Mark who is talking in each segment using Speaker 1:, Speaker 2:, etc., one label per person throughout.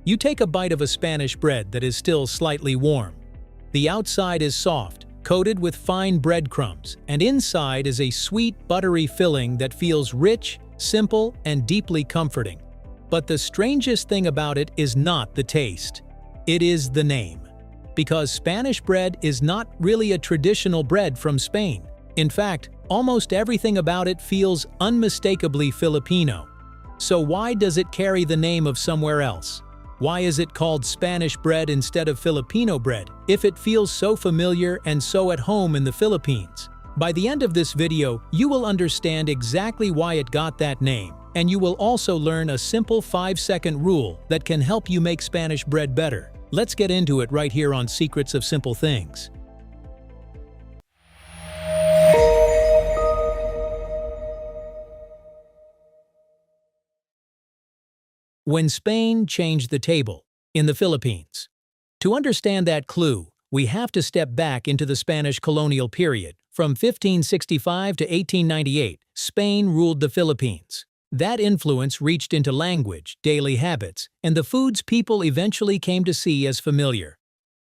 Speaker 1: You take a bite of a Spanish bread that is still slightly warm. The outside is soft, coated with fine breadcrumbs, and inside is a sweet, buttery filling that feels rich, simple, and deeply comforting. But the strangest thing about it is not the taste. It is the name. Because Spanish bread is not really a traditional bread from Spain. In fact, almost everything about it feels unmistakably Filipino. So why does it carry the name of somewhere else? Why is it called Spanish bread instead of Filipino bread, if it feels so familiar and so at home in the Philippines? By the end of this video, you will understand exactly why it got that name, and you will also learn a simple 5-second rule that can help you make Spanish bread better. Let's get into it right here on Secrets of Simple Things. When Spain changed the table in the Philippines. To understand that clue, we have to step back into the Spanish colonial period. From 1565 to 1898, Spain ruled the Philippines. That influence reached into language, daily habits, and the foods people eventually came to see as familiar.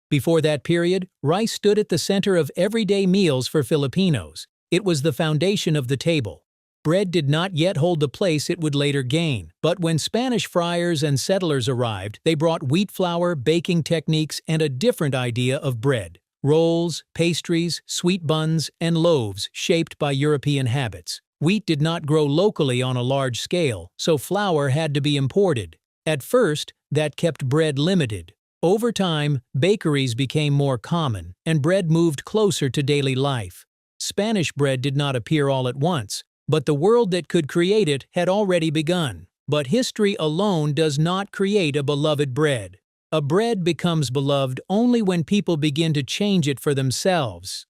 Speaker 1: Before that period, rice stood at the center of everyday meals for Filipinos. It was the foundation of the table. Bread did not yet hold the place it would later gain, but when Spanish friars and settlers arrived, they brought wheat flour, baking techniques, and a different idea of bread. Rolls, pastries, sweet buns, and loaves shaped by European habits. Wheat did not grow locally on a large scale, so flour had to be imported. At first, that kept bread limited. Over time, bakeries became more common, and bread moved closer to daily life. Spanish bread did not appear all at once, but the world that could create it had already begun. But history alone does not create a beloved bread. A bread becomes beloved only when people begin to change it for themselves.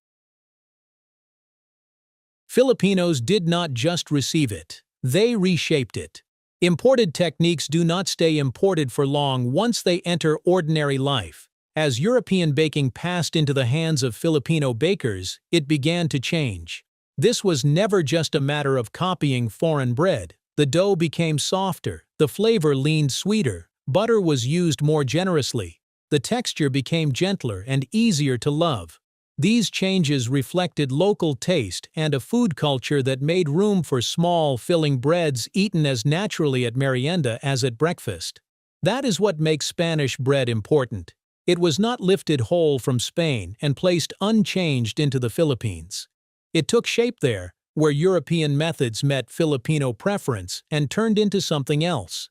Speaker 1: Filipinos did not just receive it, they reshaped it. Imported techniques do not stay imported for long once they enter ordinary life. As European baking passed into the hands of Filipino bakers, it began to change. This was never just a matter of copying foreign bread. The dough became softer, the flavor leaned sweeter, butter was used more generously. The texture became gentler and easier to love. These changes reflected local taste and a food culture that made room for small, filling breads eaten as naturally at merienda as at breakfast. That is what makes Spanish bread important. It was not lifted whole from Spain and placed unchanged into the Philippines. It took shape there, where European methods met Filipino preference and turned into something else.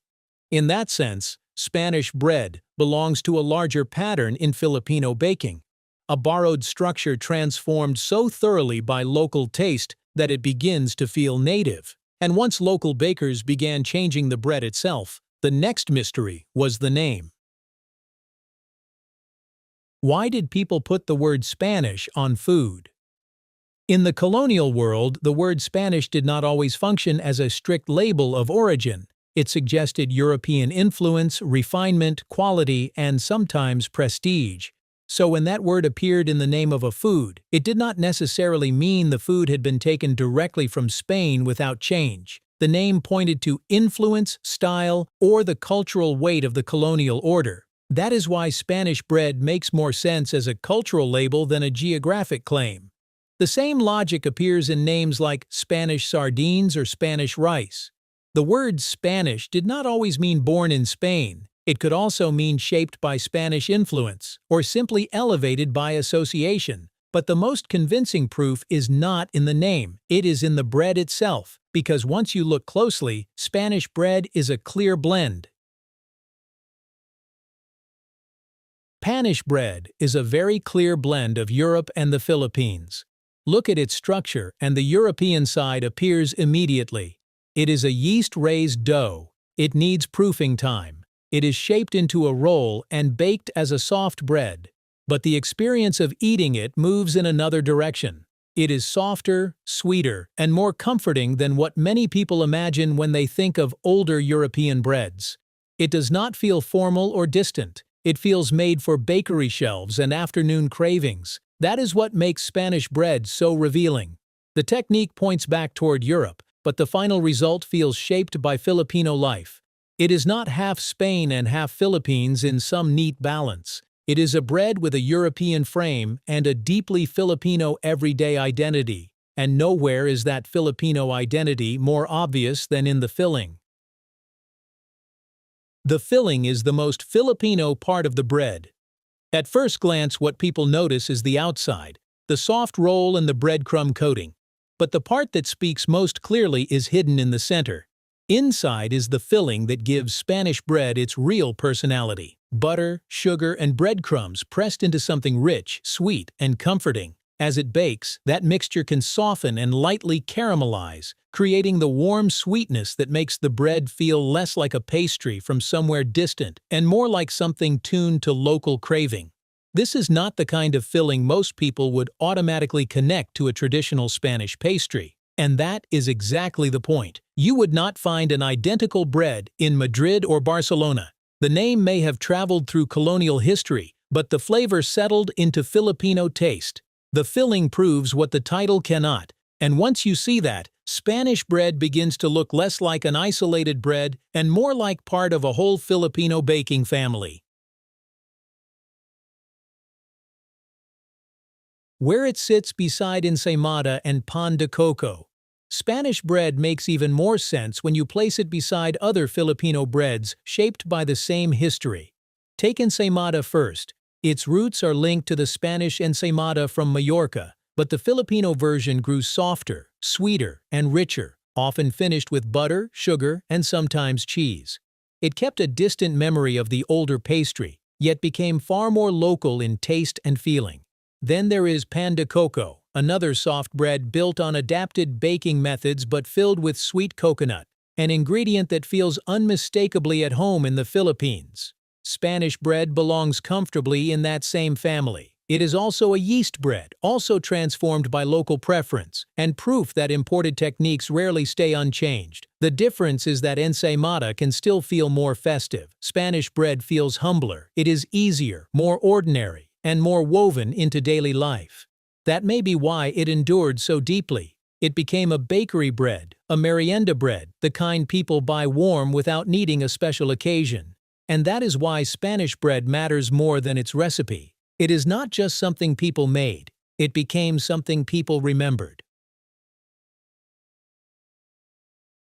Speaker 1: In that sense, Spanish bread belongs to a larger pattern in Filipino baking. A borrowed structure transformed so thoroughly by local taste that it begins to feel native. And once local bakers began changing the bread itself, the next mystery was the name. Why did people put the word Spanish on food? In the colonial world, the word Spanish did not always function as a strict label of origin. It suggested European influence, refinement, quality, and sometimes prestige. So when that word appeared in the name of a food, it did not necessarily mean the food had been taken directly from Spain without change. The name pointed to influence, style, or the cultural weight of the colonial order. That is why Spanish bread makes more sense as a cultural label than a geographic claim. The same logic appears in names like Spanish sardines or Spanish rice. The word Spanish did not always mean born in Spain. It could also mean shaped by Spanish influence, or simply elevated by association. But the most convincing proof is not in the name, it is in the bread itself, because once you look closely, Spanish bread is a clear blend. Panish bread is a very clear blend of Europe and the Philippines. Look at its structure, and the European side appears immediately. It is a yeast-raised dough. It needs proofing time. It is shaped into a roll and baked as a soft bread. But the experience of eating it moves in another direction. It is softer, sweeter, and more comforting than what many people imagine when they think of older European breads. It does not feel formal or distant. It feels made for bakery shelves and afternoon cravings. That is what makes Spanish bread so revealing. The technique points back toward Europe, but the final result feels shaped by Filipino life. It is not half Spain and half Philippines in some neat balance. It is a bread with a European frame and a deeply Filipino everyday identity, and nowhere is that Filipino identity more obvious than in the filling. The filling is the most Filipino part of the bread. At first glance, what people notice is the outside, the soft roll and the breadcrumb coating. But the part that speaks most clearly is hidden in the center. Inside is the filling that gives Spanish bread its real personality. Butter, sugar, and breadcrumbs pressed into something rich, sweet, and comforting. As it bakes, that mixture can soften and lightly caramelize, creating the warm sweetness that makes the bread feel less like a pastry from somewhere distant and more like something tuned to local craving. This is not the kind of filling most people would automatically connect to a traditional Spanish pastry. And that is exactly the point. You would not find an identical bread in Madrid or Barcelona. The name may have traveled through colonial history, but the flavor settled into Filipino taste. The filling proves what the title cannot, and once you see that, Spanish bread begins to look less like an isolated bread and more like part of a whole Filipino baking family. Where it sits beside Ensaymada and pan de coco. Spanish bread makes even more sense when you place it beside other Filipino breads shaped by the same history. Take Ensaymada first. Its roots are linked to the Spanish ensaymada from Majorca, but the Filipino version grew softer, sweeter, and richer, often finished with butter, sugar, and sometimes cheese. It kept a distant memory of the older pastry, yet became far more local in taste and feeling. Then there is pan de coco, another soft bread built on adapted baking methods but filled with sweet coconut, an ingredient that feels unmistakably at home in the Philippines. Spanish bread belongs comfortably in that same family. It is also a yeast bread, also transformed by local preference, and proof that imported techniques rarely stay unchanged. The difference is that ensaymada can still feel more festive. Spanish bread feels humbler. It is easier, more ordinary, and more woven into daily life. That may be why it endured so deeply. It became a bakery bread, a merienda bread, the kind people buy warm without needing a special occasion. And that is why Spanish bread matters more than its recipe. It is not just something people made, it became something people remembered.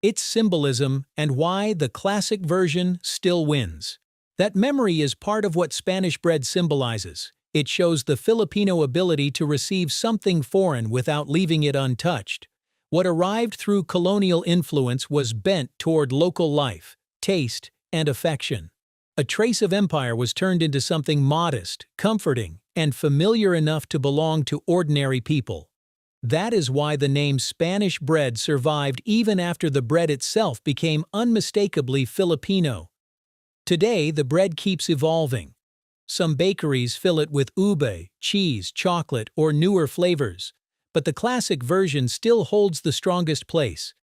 Speaker 1: Its symbolism and why the classic version still wins. That memory is part of what Spanish bread symbolizes. It shows the Filipino ability to receive something foreign without leaving it untouched. What arrived through colonial influence was bent toward local life, taste, and affection. A trace of empire was turned into something modest, comforting, and familiar enough to belong to ordinary people. That is why the name Spanish bread survived even after the bread itself became unmistakably Filipino. Today, the bread keeps evolving. Some bakeries fill it with ube, cheese, chocolate, or newer flavors, but the classic version still holds the strongest place.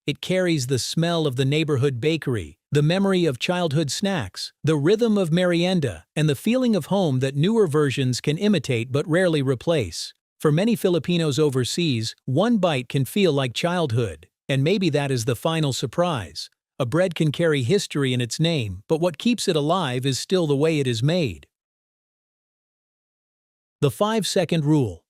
Speaker 1: It carries the smell of the neighborhood bakery, the memory of childhood snacks, the rhythm of merienda, and the feeling of home that newer versions can imitate but rarely replace. For many Filipinos overseas, one bite can feel like childhood, and maybe that is the final surprise. A bread can carry history in its name, but what keeps it alive is still the way it is made. The 5-second rule.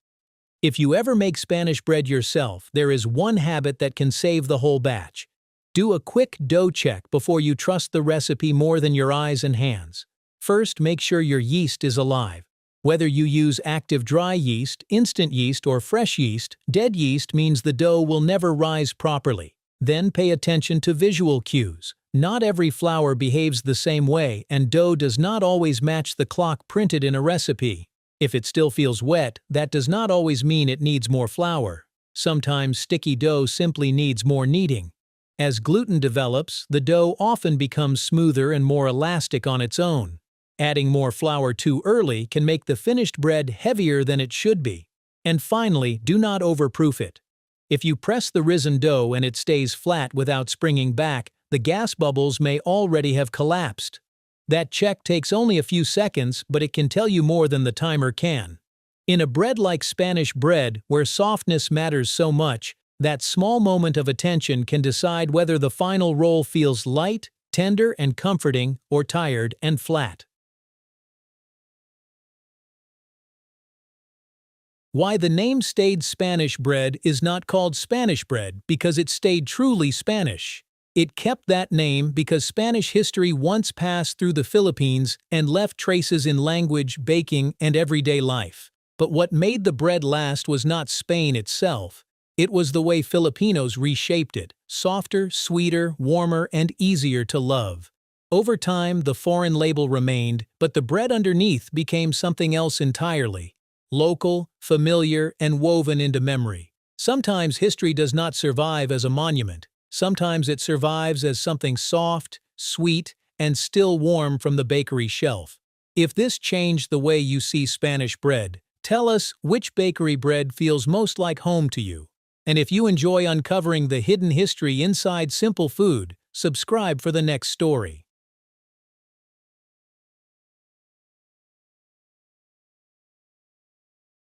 Speaker 1: If you ever make Spanish bread yourself, there is one habit that can save the whole batch. Do a quick dough check before you trust the recipe more than your eyes and hands. First, make sure your yeast is alive. Whether you use active dry yeast, instant yeast, or fresh yeast, dead yeast means the dough will never rise properly. Then pay attention to visual cues. Not every flour behaves the same way, and dough does not always match the clock printed in a recipe. If it still feels wet, that does not always mean it needs more flour. Sometimes sticky dough simply needs more kneading. As gluten develops, the dough often becomes smoother and more elastic on its own. Adding more flour too early can make the finished bread heavier than it should be. And finally, do not overproof it. If you press the risen dough and it stays flat without springing back, the gas bubbles may already have collapsed. That check takes only a few seconds, but it can tell you more than the timer can. In a bread like Spanish bread, where softness matters so much, that small moment of attention can decide whether the final roll feels light, tender and comforting or tired and flat. Why the name stayed Spanish bread is not called Spanish bread because it stayed truly Spanish. It kept that name because Spanish history once passed through the Philippines and left traces in language, baking, and everyday life. But what made the bread last was not Spain itself. It was the way Filipinos reshaped it, softer, sweeter, warmer, and easier to love. Over time, the foreign label remained, but the bread underneath became something else entirely. Local, familiar, and woven into memory. Sometimes history does not survive as a monument. Sometimes it survives as something soft, sweet, and still warm from the bakery shelf. If this changed the way you see Spanish bread, tell us which bakery bread feels most like home to you. And if you enjoy uncovering the hidden history inside simple food, subscribe for the next story.